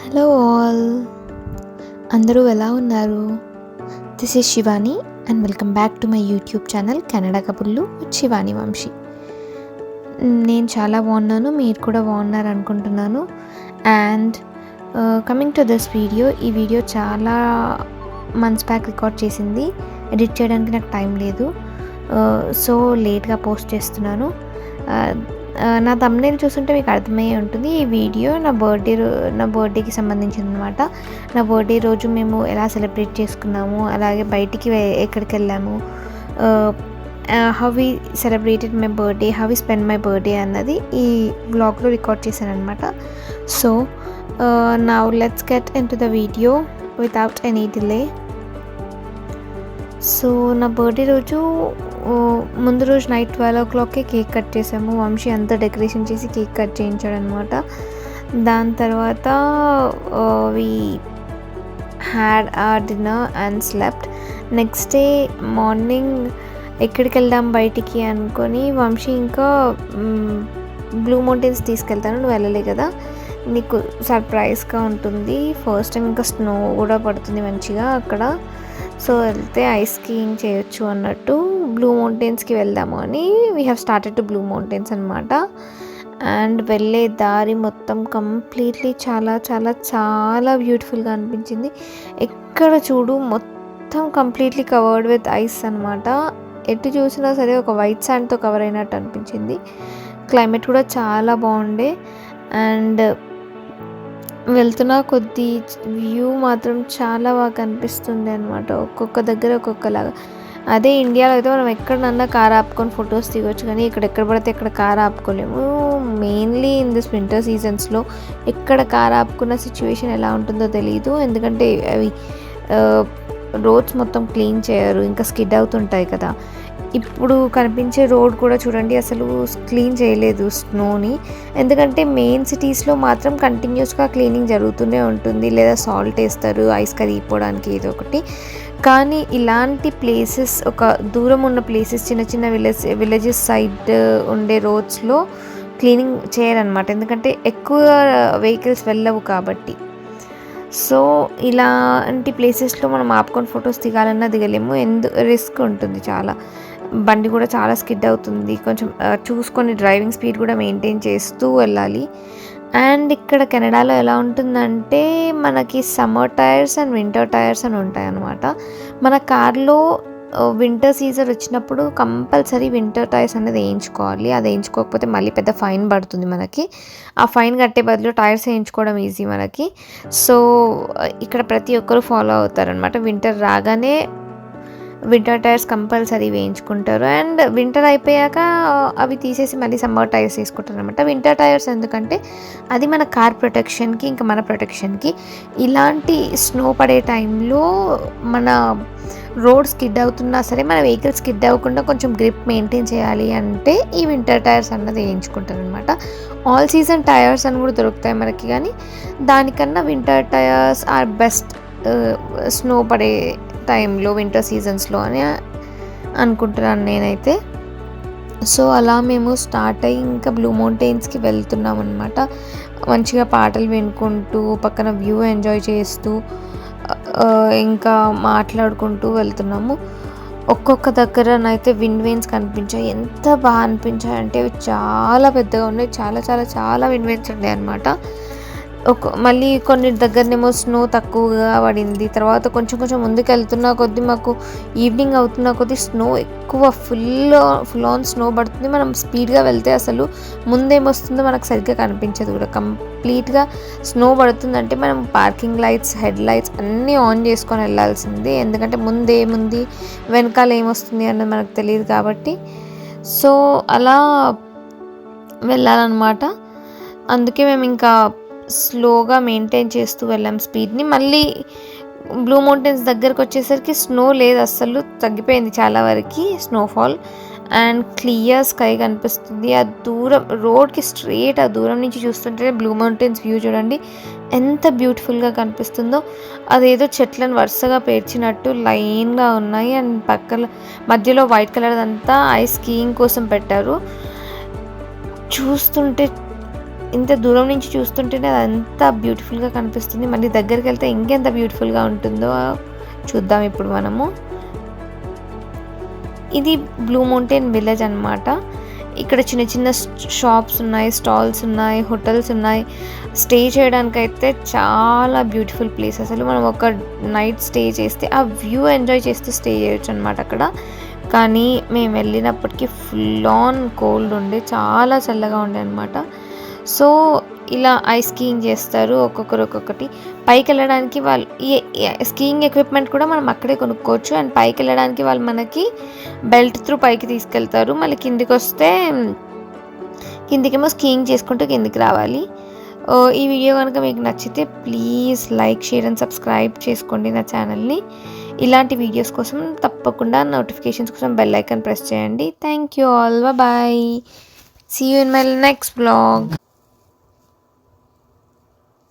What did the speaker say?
Hello all, అందరూ ఎలా ఉన్నారు? This is Shivani and welcome back to my YouTube channel Canada కబుర్లు విత్ శివాని వంశీ. నేను చాలా బాగున్నాను, మీరు కూడా బాగున్నారు అనుకుంటున్నాను. And coming to this video, ఈ వీడియో చాలా మంత్స్ బ్యాక్ రికార్డ్ చేసింది. ఎడిట్ చేయడానికి నాకు టైం లేదు, సో లేట్గా పోస్ట్ చేస్తున్నాను. నా thumbnail చూస్తుంటే మీకు అర్థమయ్యే ఉంటుంది. ఈ వీడియో నా బర్త్డేకి సంబంధించింది అనమాట. నా బర్త్డే రోజు మేము ఎలా సెలబ్రేట్ చేసుకున్నాము, అలాగే బయటికి ఎక్కడికి వెళ్ళాము, how we celebrated my birthday, how we spend my birthday అన్నది ఈ వ్లాగ్లో రికార్డ్ చేశాను అనమాట. So now let's get into the video without any delay. So నా బర్త్డే రోజు ముందు రోజు నైట్ 12 o'clockకే కేక్ కట్ చేసాము. వంశీ అంతా డెకరేషన్ చేసి కేక్ కట్ చేయించాడు అనమాట. దాని తర్వాత we had our dinner and slept. Next day morning ఎక్కడికి వెళ్దాం బయటికి అనుకొని వంశీ ఇంకా బ్లూ మౌంటైన్స్ తీసుకెళ్తాను, నువ్వు వెళ్ళలే కదా, నీకు సర్ప్రైజ్గా ఉంటుంది, ఫస్ట్ టైం ఇంకా స్నో కూడా పడుతుంది మంచిగా అక్కడ, సో వెళ్తే ఐస్ స్కీయింగ్ చేయొచ్చు అన్నట్టు బ్లూ మౌంటైన్స్కి వెళ్దాము అని we have started to blue mountains అనమాట. అండ్ వెళ్ళే దారి మొత్తం కంప్లీట్లీ చాలా చాలా చాలా బ్యూటిఫుల్గా అనిపించింది. ఎక్కడ చూడు మొత్తం కంప్లీట్లీ కవర్డ్ విత్ ఐస్ అనమాట. ఎటు చూసినా సరే ఒక వైట్ శాండ్తో కవర్ అయినట్టు అనిపించింది. క్లైమేట్ కూడా చాలా బాగుండే. అండ్ వెళ్తున్న కొద్ది వ్యూ మాత్రం చాలా బాగా కనిపిస్తుంది అనమాట, ఒక్కొక్క దగ్గర ఒక్కొక్కలాగా. అదే ఇండియాలో అయితే మనం ఎక్కడన్నా కార్ ఆపుకొని ఫొటోస్ దిగొచ్చు, కానీ ఇక్కడ ఎక్కడ పడితే ఎక్కడ కార్ ఆపుకోలేము. మెయిన్లీ ఇన్ దిస్ వింటర్ సీజన్స్లో ఎక్కడ కార్ ఆపుకున్న సిచ్యువేషన్ ఎలా ఉంటుందో తెలియదు, ఎందుకంటే అవి రోడ్స్ మొత్తం క్లీన్ చేయరు, ఇంకా స్కిడ్ అవుతుంటాయి కదా. ఇప్పుడు కనిపించే రోడ్ కూడా చూడండి, అసలు క్లీన్ చేయలేదు స్నోని, ఎందుకంటే మెయిన్ సిటీస్లో మాత్రం కంటిన్యూస్గా క్లీనింగ్ జరుగుతూనే ఉంటుంది, లేదా సాల్ట్ వేస్తారు ఐస్ కరిగిపోవడానికి ఏదో ఒకటి. కానీ ఇలాంటి ప్లేసెస్, ఒక దూరం ఉన్న ప్లేసెస్, చిన్న చిన్న విలేజెస్ సైడ్ ఉండే రోడ్స్లో క్లీనింగ్ చేయరనమాట, ఎందుకంటే ఎక్కువ వెహికల్స్ వెళ్ళవు కాబట్టి. సో ఇలాంటి ప్లేసెస్లో మనం ఆపుకొని ఫొటోస్ దిగాలన్నా దిగలేము, రిస్క్ ఉంటుంది చాలా, బండి కూడా చాలా స్కిడ్ అవుతుంది, కొంచెం చూసుకొని డ్రైవింగ్ స్పీడ్ కూడా మెయింటైన్ చేస్తూ వెళ్ళాలి. అండ్ ఇక్కడ కెనడాలో ఎలా ఉంటుందంటే మనకి summer tyres and winter tyres అని ఉంటాయి అన్నమాట. మన కార్లో వింటర్ సీజన్ వచ్చినప్పుడు కంపల్సరీ వింటర్ టైర్స్ అనేది వేయించుకోవాలి, అది వేయించుకోకపోతే మళ్ళీ పెద్ద ఫైన్ పడుతుంది మనకి. ఆ ఫైన్ కట్టే బదులు టైర్స్ వేయించుకోవడం ఈజీ మనకి. సో ఇక్కడ ప్రతి ఒక్కరు ఫాలో అవుతారనమాట, వింటర్ రాగానే వింటర్ టైర్స్ కంపల్సరీ వేయించుకుంటారు. అండ్ వింటర్ అయిపోయాక అవి తీసేసి మళ్ళీ సమ్మర్ టైర్స్ వేసుకుంటారు అనమాట. వింటర్ టైర్స్ ఎందుకంటే అది మన కార్ ప్రొటెక్షన్కి, ఇంకా మన ప్రొటెక్షన్కి. ఇలాంటి స్నో పడే టైంలో మన రోడ్ స్కిడ్ అవుతున్నా సరే మన వెహికల్ స్కిడ్ అవ్వకుండా కొంచెం గ్రిప్ మెయింటైన్ చేయాలి అంటే ఈ వింటర్ టైర్స్ అన్నది వేయించుకుంటారు అనమాట. ఆల్ సీజన్ టైర్స్ అని కూడా దొరుకుతాయి మనకి, కానీ దానికన్నా winter tyres are best snow పడే టైంలో, వింటర్ సీజన్స్లో అని అనుకుంటున్నాను నేనైతే. సో అలా మేము స్టార్ట్ అయ్యి ఇంకా బ్లూ మౌంటైన్స్కి వెళ్తున్నాం అనమాట. మంచిగా పాటలు వినుకుంటూ, పక్కన వ్యూ ఎంజాయ్ చేస్తూ, ఇంకా మాట్లాడుకుంటూ వెళ్తున్నాము. ఒక్కొక్క దగ్గరనైతే విండ్ వేన్స్ కనిపించాయి, ఎంత బాగా అనిపించాయి అంటే అవి చాలా పెద్దగా ఉన్నాయి, చాలా చాలా చాలా విండ్ వేన్స్ ఉన్నాయి అనమాట. మళ్ళీ కొన్ని దగ్గరనేమో స్నో తక్కువగా పడింది, తర్వాత కొంచెం కొంచెం ముందుకు వెళ్తున్న కొద్దీ మాకు ఈవినింగ్ అవుతున్న కొద్దీ స్నో ఎక్కువ ఫుల్ ఆన్ స్నో పడుతుంది. మనం స్పీడ్గా వెళ్తే అసలు ముందేమొస్తుందో మనకు సరిగ్గా కనిపించదు కూడా, కంప్లీట్గా స్నో పడుతుందంటే మనం పార్కింగ్ లైట్స్, హెడ్ లైట్స్ అన్నీ ఆన్ చేసుకొని వెళ్ళాల్సిందే, ఎందుకంటే ముందేముంది వెనకాల ఏమొస్తుంది అన్నది మనకు తెలియదు కాబట్టి. సో అలా వెళ్ళాలన్నమాట. అందుకే మేము ఇంకా స్లోగా మెయింటైన్ చేస్తూ వెళ్ళాం స్పీడ్ని. మళ్ళీ బ్లూ మౌంటైన్స్ దగ్గరకు వచ్చేసరికి స్నో లేదు, అస్సలు తగ్గిపోయింది చాలా వరకు స్నోఫాల్. అండ్ క్లియర్ స్కై కనిపిస్తుంది. ఆ దూరం రోడ్కి స్ట్రేట్ ఆ దూరం నుంచి చూస్తుంటే బ్లూ మౌంటైన్స్ వ్యూ చూడండి ఎంత బ్యూటిఫుల్గా కనిపిస్తుందో. అదేదో చెట్లను వరుసగా పేర్చినట్టు లైన్గా ఉన్నాయి. అండ్ పక్కన మధ్యలో వైట్ కలర్ అంతా ఐస్ స్కీయింగ్ కోసం పెట్టారు. చూస్తుంటే ఇంత దూరం నుంచి చూస్తుంటేనే అదంతా బ్యూటిఫుల్గా కనిపిస్తుంది. మళ్ళీ దగ్గరికి వెళ్తే ఇంకెంత బ్యూటిఫుల్గా ఉంటుందో చూద్దాం ఇప్పుడు మనము. ఇది బ్లూ మౌంటైన్ విలేజ్ అనమాట. ఇక్కడ చిన్న చిన్న షాప్స్ ఉన్నాయి, స్టాల్స్ ఉన్నాయి, హోటల్స్ ఉన్నాయి. స్టే చేయడానికైతే చాలా బ్యూటిఫుల్ ప్లేస్. అసలు మనం ఒక నైట్ స్టే చేస్తే ఆ వ్యూ ఎంజాయ్ చేస్తూ స్టే చేయొచ్చు అనమాట అక్కడ. కానీ మేము వెళ్ళినప్పటికీ ఫుల్ ఆన్ కోల్డ్ ఉండే, చాలా చల్లగా ఉండే అనమాట. సో ఇలా ఐస్ స్కీయింగ్ చేస్తారు ఒక్కొక్కరు ఒక్కొక్కటి. పైకి వెళ్ళడానికి వాళ్ళు ఈ స్కీయింగ్ ఎక్విప్మెంట్ కూడా మనం అక్కడే కొనుక్కోవచ్చు. అండ్ పైకి వెళ్ళడానికి వాళ్ళు మనకి బెల్ట్ త్రూ పైకి తీసుకెళ్తారు. మళ్ళీ కిందికి వస్తే కిందికేమో స్కీయింగ్ చేసుకుంటూ కిందికి రావాలి. ఈ వీడియో కనుక మీకు నచ్చితే please like, share and subscribe చేసుకోండి నా ఛానల్ని. ఇలాంటి వీడియోస్ కోసం తప్పకుండా నోటిఫికేషన్స్ కోసం బెల్ ఐకాన్ ప్రెస్ చేయండి. Thank you all, bye. See you in my next blog.